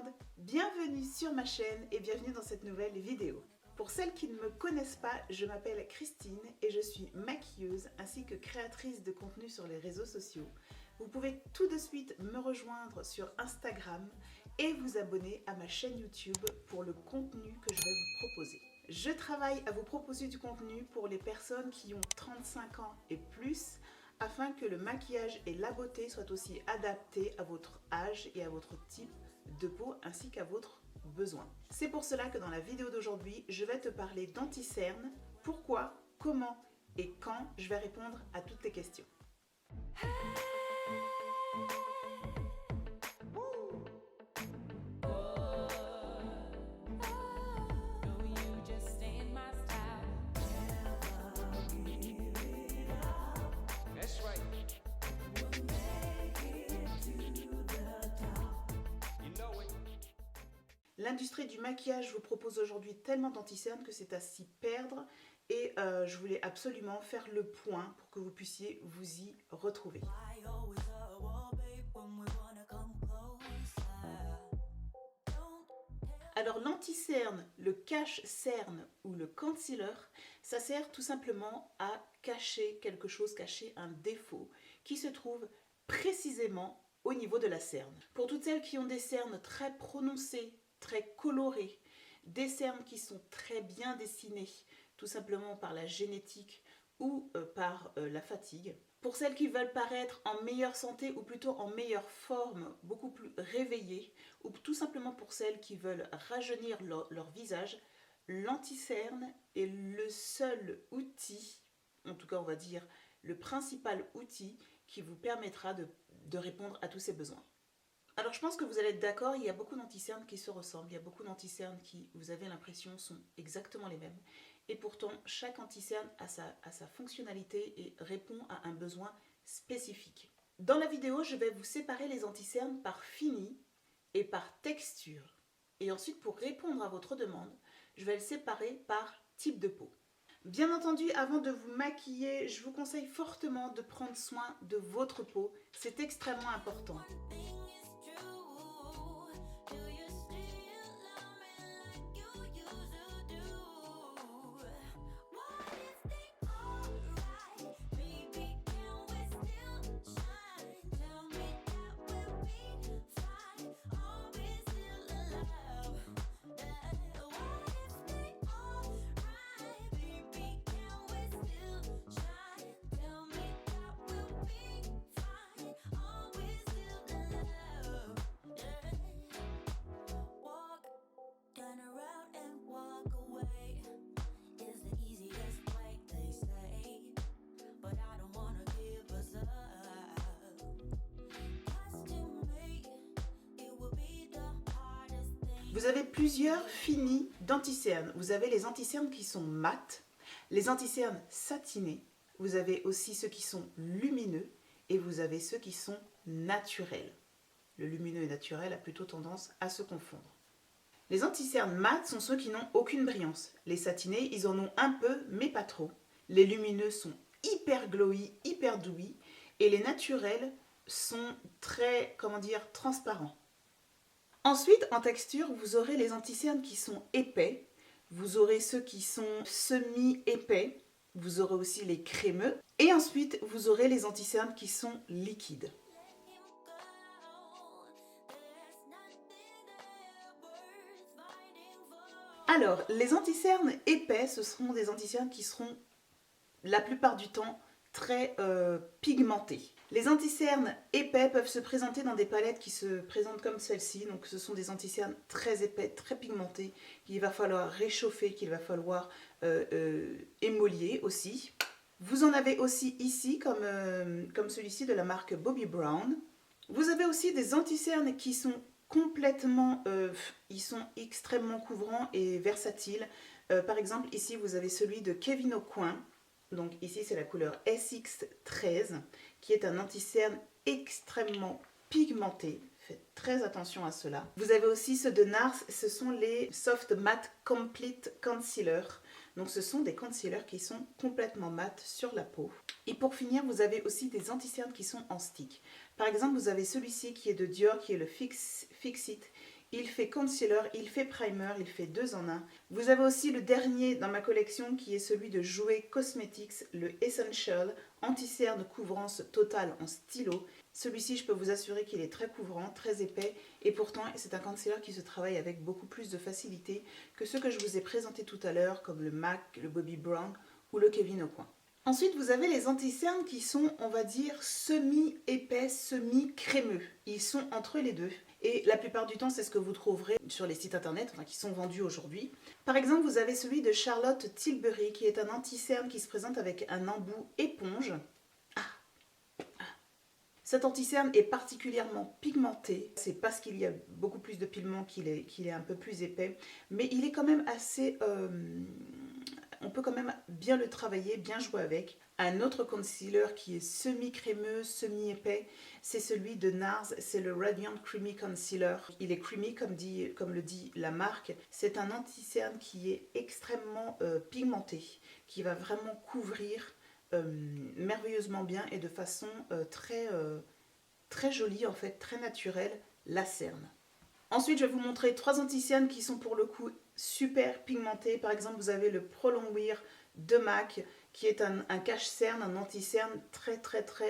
monde, bienvenue sur ma chaîne et bienvenue dans cette nouvelle vidéo. Pour celles qui ne me connaissent pas, je m'appelle Christine et je suis maquilleuse ainsi que créatrice de contenu sur les réseaux sociaux. Vous pouvez tout de suite me rejoindre sur Instagram et vous abonner à ma chaîne YouTube pour le contenu que je vais vous proposer. Je travaille à vous proposer du contenu pour les personnes qui ont 35 ans et plus afin que le maquillage et la beauté soient aussi adaptés à votre âge et à votre type de peau ainsi qu'à votre besoin. C'est pour cela que dans la vidéo d'aujourd'hui, je vais te parler d'anti-cerne, pourquoi, comment et quand je vais répondre à toutes tes questions. L'industrie du maquillage vous propose aujourd'hui tellement d'anti-cernes que c'est à s'y perdre et je voulais absolument faire le point pour que vous puissiez vous y retrouver. Alors l'anti-cerne, le cache-cerne ou le concealer, ça sert tout simplement à cacher quelque chose, cacher un défaut qui se trouve précisément au niveau de la cerne. Pour toutes celles qui ont des cernes très prononcées, très colorées, des cernes qui sont très bien dessinées, tout simplement par la génétique ou par la fatigue. Pour celles qui veulent paraître en meilleure santé ou plutôt en meilleure forme, beaucoup plus réveillées, ou tout simplement pour celles qui veulent rajeunir leur visage, l'anti-cerne est le seul outil, en tout cas on va dire le principal outil qui vous permettra de répondre à tous ces besoins. Alors je pense que vous allez être d'accord, il y a beaucoup d'anti-cernes qui se ressemblent, il y a beaucoup d'anti-cernes qui, vous avez l'impression, sont exactement les mêmes. Et pourtant, chaque anti-cerne a sa fonctionnalité et répond à un besoin spécifique. Dans la vidéo, je vais vous séparer les anti-cernes par fini et par texture. Et ensuite, pour répondre à votre demande, je vais le séparer par type de peau. Bien entendu, avant de vous maquiller, je vous conseille fortement de prendre soin de votre peau. C'est extrêmement important. Vous avez plusieurs finis d'anti-cernes. Vous avez les anti-cernes qui sont mat, les anti-cernes satinés, vous avez aussi ceux qui sont lumineux et vous avez ceux qui sont naturels. Le lumineux et naturel a plutôt tendance à se confondre. Les anti-cernes mat sont ceux qui n'ont aucune brillance. Les satinés, ils en ont un peu, mais pas trop. Les lumineux sont hyper glowy, hyper dewy et les naturels sont très, transparents. Ensuite, en texture, vous aurez les anti-cernes qui sont épais, vous aurez ceux qui sont semi-épais, vous aurez aussi les crémeux, et ensuite, vous aurez les anti-cernes qui sont liquides. Alors, les anti-cernes épais, ce seront des anti-cernes qui seront la plupart du temps très pigmentés. Les anti-cernes épais peuvent se présenter dans des palettes qui se présentent comme celle-ci. Donc ce sont des anti-cernes très épais, très pigmentés, qu'il va falloir réchauffer, qu'il va falloir émolier aussi. Vous en avez aussi ici, comme celui-ci de la marque Bobbi Brown. Vous avez aussi des anti-cernes qui sont complètement, ils sont extrêmement couvrants et versatiles. Par exemple, ici vous avez celui de Kevyn Aucoin. Donc ici c'est la couleur SX13 qui est un anti-cerne extrêmement pigmenté. Faites très attention à cela. Vous avez aussi ceux de NARS, ce sont les Soft Matte Complete Concealer. Donc ce sont des concealers qui sont complètement mat sur la peau. Et pour finir, vous avez aussi des anti-cernes qui sont en stick. Par exemple, vous avez celui-ci qui est de Dior, qui est le Fix It, Il fait concealer, il fait primer, il fait 2 en 1. Vous avez aussi le dernier dans ma collection qui est celui de Jouer Cosmetics, le Essential Anti-cerne couvrance totale en stylo. Celui-ci, je peux vous assurer qu'il est très couvrant, très épais, et pourtant c'est un concealer qui se travaille avec beaucoup plus de facilité que ceux que je vous ai présentés tout à l'heure, comme le MAC, le Bobbi Brown ou le Kevyn Aucoin. Ensuite, vous avez les anti-cernes qui sont, on va dire, semi-épais, semi-crémeux. Ils sont entre les deux. Et la plupart du temps, c'est ce que vous trouverez sur les sites internet, enfin, qui sont vendus aujourd'hui. Par exemple, vous avez celui de Charlotte Tilbury, qui est un anti-cerne qui se présente avec un embout éponge. Cet anti-cerne est particulièrement pigmenté. C'est parce qu'il y a beaucoup plus de pigment qu'il est un peu plus épais. Mais il est quand même assez... on peut quand même bien le travailler, bien jouer avec. Un autre concealer qui est semi-crémeux, semi-épais, c'est celui de NARS, c'est le Radiant Creamy Concealer. Il est creamy comme le dit la marque. C'est un anti-cerne qui est extrêmement pigmenté, qui va vraiment couvrir merveilleusement bien et de façon très jolie en fait, très naturelle, la cerne. Ensuite, je vais vous montrer 3 anti-cernes qui sont pour le coup super pigmentés. Par exemple, vous avez le Prolong Wear de MAC, qui est un cache-cerne, un anti-cerne très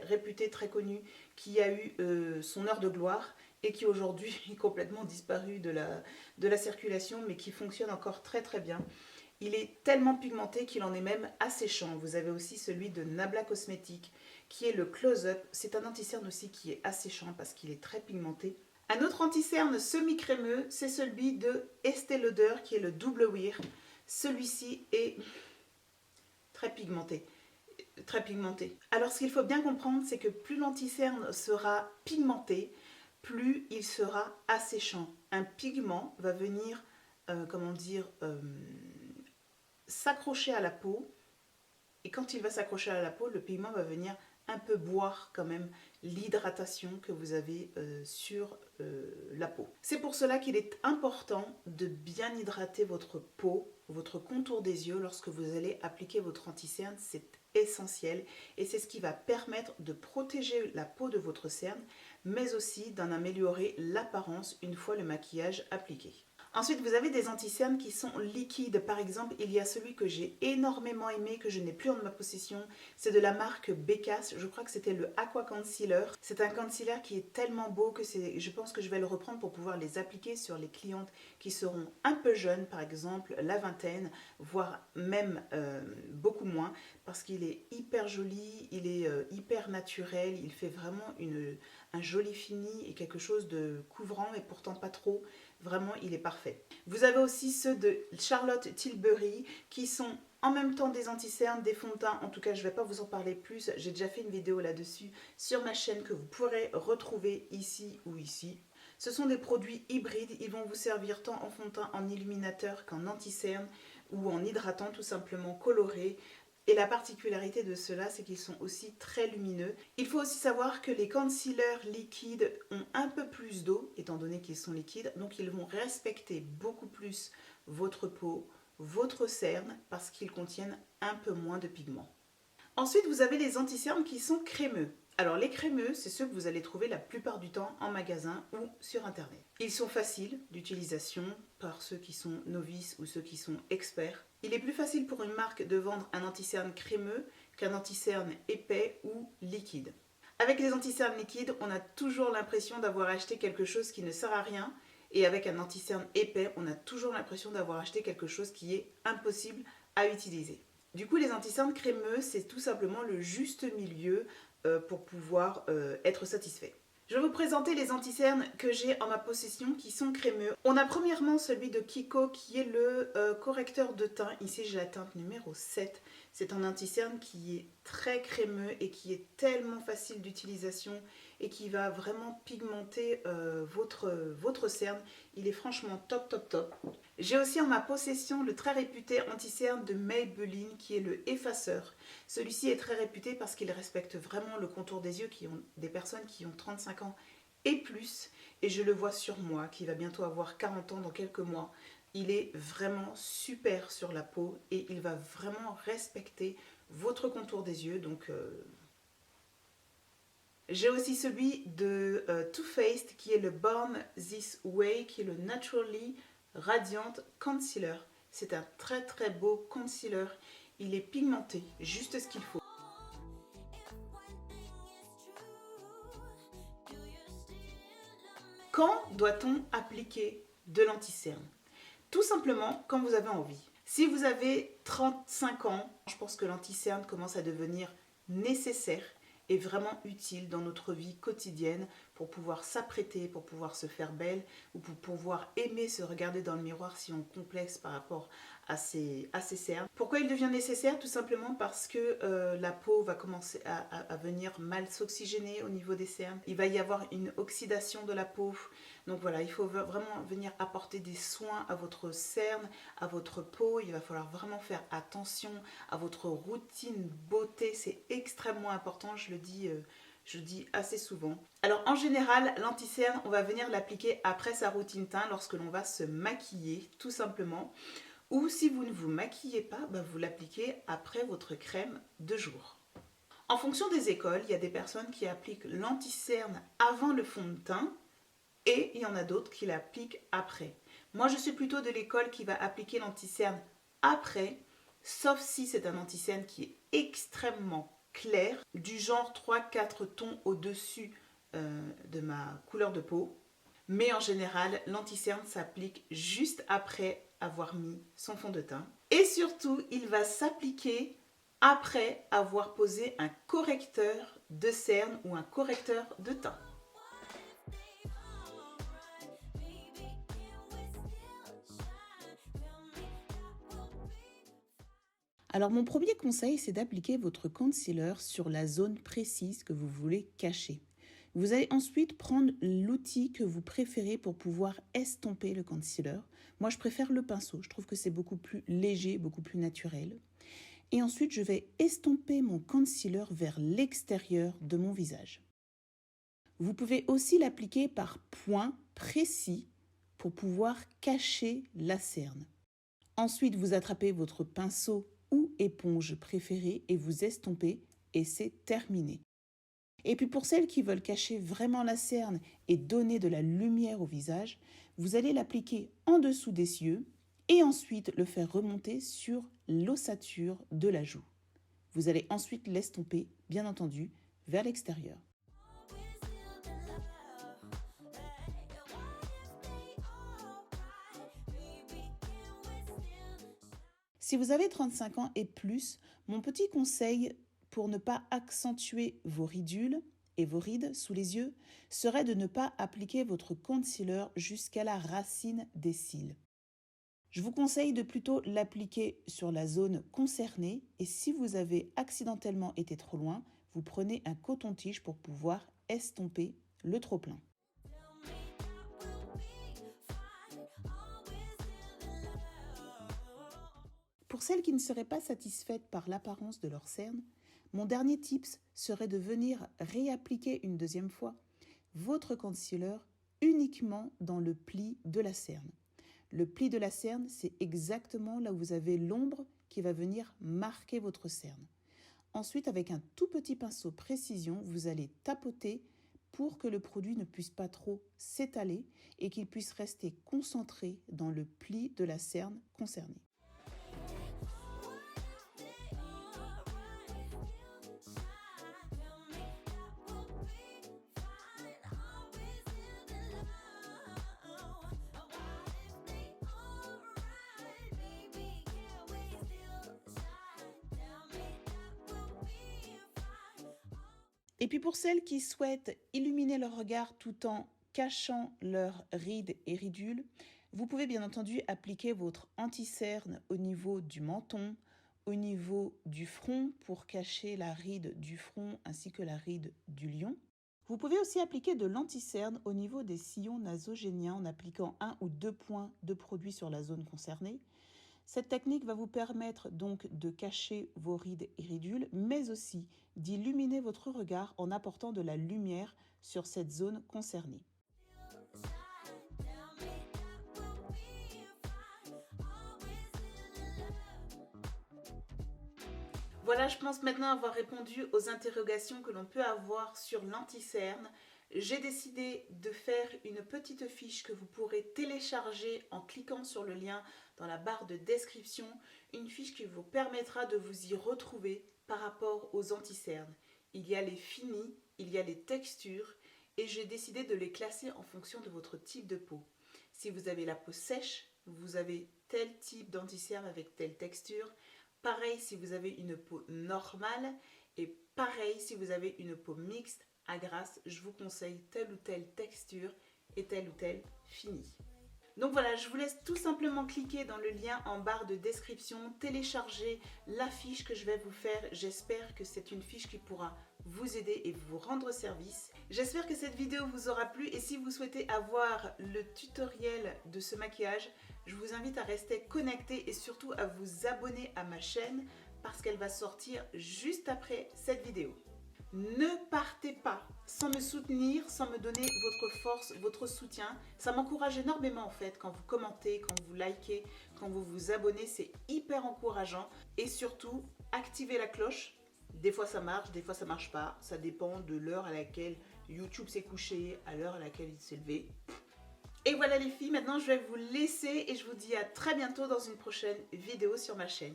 réputé, très connu, qui a eu son heure de gloire et qui aujourd'hui est complètement disparu de la circulation, mais qui fonctionne encore très bien. Il est tellement pigmenté qu'il en est même asséchant. Vous avez aussi celui de Nabla Cosmetics, qui est le Close-Up. C'est un anti-cerne aussi qui est asséchant parce qu'il est très pigmenté. Un autre anti-cerne semi-crémeux, c'est celui de Estée Lauder, qui est le Double Wear. Celui-ci est très pigmenté. Très pigmenté. Alors ce qu'il faut bien comprendre, c'est que plus l'anti-cerne sera pigmenté, plus il sera asséchant. Un pigment va venir, s'accrocher à la peau, et quand il va s'accrocher à la peau, le pigment va venir un peu boire quand même l'hydratation que vous avez sur la peau. C'est pour cela qu'il est important de bien hydrater votre peau, votre contour des yeux lorsque vous allez appliquer votre anti-cerne. C'est essentiel et c'est ce qui va permettre de protéger la peau de votre cerne, mais aussi d'en améliorer l'apparence une fois le maquillage appliqué. Ensuite, vous avez des anti-cernes qui sont liquides. Par exemple, il y a celui que j'ai énormément aimé, que je n'ai plus en ma possession. C'est de la marque Becas. Je crois que c'était le Aqua Concealer. C'est un concealer qui est tellement beau que je pense que je vais le reprendre pour pouvoir les appliquer sur les clientes qui seront un peu jeunes, par exemple la vingtaine, voire même beaucoup moins, parce qu'il est hyper joli, il est hyper naturel, il fait vraiment un joli fini et quelque chose de couvrant et pourtant pas trop. Vraiment, il est parfait. Vous avez aussi ceux de Charlotte Tilbury qui sont en même temps des anti-cernes, des fonds de teint. En tout cas, je ne vais pas vous en parler plus. J'ai déjà fait une vidéo là-dessus sur ma chaîne que vous pourrez retrouver ici ou ici. Ce sont des produits hybrides. Ils vont vous servir tant en fond de teint, en illuminateur qu'en anti-cerne ou en hydratant tout simplement coloré. Et la particularité de cela, c'est qu'ils sont aussi très lumineux. Il faut aussi savoir que les concealers liquides ont un peu plus d'eau, étant donné qu'ils sont liquides. Donc ils vont respecter beaucoup plus votre peau, votre cerne, parce qu'ils contiennent un peu moins de pigments. Ensuite, vous avez les anti-cernes qui sont crémeux. Alors les crémeux, c'est ceux que vous allez trouver la plupart du temps en magasin ou sur internet. Ils sont faciles d'utilisation par ceux qui sont novices ou ceux qui sont experts. Il est plus facile pour une marque de vendre un anti-cerne crémeux qu'un anti-cerne épais ou liquide. Avec les anti-cernes liquides, on a toujours l'impression d'avoir acheté quelque chose qui ne sert à rien. Et avec un anti-cerne épais, on a toujours l'impression d'avoir acheté quelque chose qui est impossible à utiliser. Du coup, les anti-cernes crémeux, c'est tout simplement le juste milieu pour pouvoir être satisfait. Je vais vous présenter les anti-cernes que j'ai en ma possession qui sont crémeux. On a premièrement celui de Kiko qui est le correcteur de teint. Ici j'ai la teinte numéro 7. C'est un anti-cerne qui est très crémeux et qui est tellement facile d'utilisation et qui va vraiment pigmenter votre cerne. Il est franchement top. J'ai aussi en ma possession le très réputé anti-cerne de Maybelline qui est le effaceur. Celui-ci est très réputé parce qu'il respecte vraiment le contour des yeux des personnes qui ont 35 ans et plus. Et je le vois sur moi qui va bientôt avoir 40 ans dans quelques mois. Il est vraiment super sur la peau et il va vraiment respecter votre contour des yeux. Donc J'ai aussi celui de Too Faced qui est le Born This Way, qui est le Naturally Radiant Concealer. C'est un très très beau concealer. Il est pigmenté, juste ce qu'il faut. Quand doit-on appliquer de l'anti-cerne? Tout simplement quand vous avez envie. Si vous avez 35 ans, je pense que l'anti-cerne commence à devenir nécessaire et vraiment utile dans notre vie quotidienne pour pouvoir s'apprêter, pour pouvoir se faire belle ou pour pouvoir aimer se regarder dans le miroir si on complexe par rapport à ses cernes. Pourquoi il devient nécessaire? Tout simplement parce que la peau va commencer à venir mal s'oxygéner au niveau des cernes. Il va y avoir une oxydation de la peau. Donc voilà, il faut vraiment venir apporter des soins à votre cerne, à votre peau. Il va falloir vraiment faire attention à votre routine beauté. C'est extrêmement important, je le dis assez souvent. Alors en général, l'anti-cerne, on va venir l'appliquer après sa routine teint lorsque l'on va se maquiller, tout simplement. Ou si vous ne vous maquillez pas, vous l'appliquez après votre crème de jour. En fonction des écoles, il y a des personnes qui appliquent l'anti-cerne avant le fond de teint et il y en a d'autres qui l'appliquent après. Moi, je suis plutôt de l'école qui va appliquer l'anti-cerne après, sauf si c'est un anti-cerne qui est extrêmement clair, du genre 3-4 tons au-dessus de ma couleur de peau. Mais en général, l'anti-cerne s'applique juste après avoir mis son fond de teint. Et surtout, il va s'appliquer après avoir posé un correcteur de cerne ou un correcteur de teint. Alors mon premier conseil, c'est d'appliquer votre concealer sur la zone précise que vous voulez cacher. Vous allez ensuite prendre l'outil que vous préférez pour pouvoir estomper le concealer. Moi, je préfère le pinceau. Je trouve que c'est beaucoup plus léger, beaucoup plus naturel. Et ensuite, je vais estomper mon concealer vers l'extérieur de mon visage. Vous pouvez aussi l'appliquer par points précis pour pouvoir cacher la cerne. Ensuite, vous attrapez votre pinceau ou éponge préférée et vous estompez et c'est terminé. Et puis pour celles qui veulent cacher vraiment la cerne et donner de la lumière au visage, vous allez l'appliquer en dessous des yeux et ensuite le faire remonter sur l'ossature de la joue. Vous allez ensuite l'estomper, bien entendu, vers l'extérieur. Si vous avez 35 ans et plus, mon petit conseil pour ne pas accentuer vos ridules et vos rides sous les yeux serait de ne pas appliquer votre concealer jusqu'à la racine des cils. Je vous conseille de plutôt l'appliquer sur la zone concernée et si vous avez accidentellement été trop loin, vous prenez un coton-tige pour pouvoir estomper le trop-plein. Pour celles qui ne seraient pas satisfaites par l'apparence de leur cerne, mon dernier tips serait de venir réappliquer une deuxième fois votre concealer uniquement dans le pli de la cerne. Le pli de la cerne, c'est exactement là où vous avez l'ombre qui va venir marquer votre cerne. Ensuite, avec un tout petit pinceau précision, vous allez tapoter pour que le produit ne puisse pas trop s'étaler et qu'il puisse rester concentré dans le pli de la cerne concernée. Et puis pour celles qui souhaitent illuminer leur regard tout en cachant leurs rides et ridules, vous pouvez bien entendu appliquer votre anti-cerne au niveau du menton, au niveau du front pour cacher la ride du front ainsi que la ride du lion. Vous pouvez aussi appliquer de l'anti-cerne au niveau des sillons nasogéniens en appliquant 1 ou 2 points de produit sur la zone concernée. Cette technique va vous permettre donc de cacher vos rides et ridules, mais aussi d'illuminer votre regard en apportant de la lumière sur cette zone concernée. Voilà, je pense maintenant avoir répondu aux interrogations que l'on peut avoir sur l'anti-cerne. J'ai décidé de faire une petite fiche que vous pourrez télécharger en cliquant sur le lien dans la barre de description. Une fiche qui vous permettra de vous y retrouver par rapport aux anti-cernes. Il y a les finis, il y a les textures et j'ai décidé de les classer en fonction de votre type de peau. Si vous avez la peau sèche, vous avez tel type d'anti-cerne avec telle texture. Pareil si vous avez une peau normale et pareil si vous avez une peau mixte à grasse, je vous conseille telle ou telle texture et telle ou telle fini. Donc voilà, je vous laisse tout simplement cliquer dans le lien en barre de description, télécharger la fiche que je vais vous faire. J'espère que c'est une fiche qui pourra vous aider et vous rendre service. J'espère que cette vidéo vous aura plu et si vous souhaitez avoir le tutoriel de ce maquillage, je vous invite à rester connecté et surtout à vous abonner à ma chaîne parce qu'elle va sortir juste après cette vidéo. Ne partez pas sans me soutenir, sans me donner votre force, votre soutien. Ça m'encourage énormément en fait quand vous commentez, quand vous likez, quand vous vous abonnez. C'est hyper encourageant. Et surtout, activez la cloche. Des fois ça marche, des fois ça marche pas. Ça dépend de l'heure à laquelle YouTube s'est couché, à l'heure à laquelle il s'est levé. Et voilà les filles, maintenant je vais vous laisser et je vous dis à très bientôt dans une prochaine vidéo sur ma chaîne.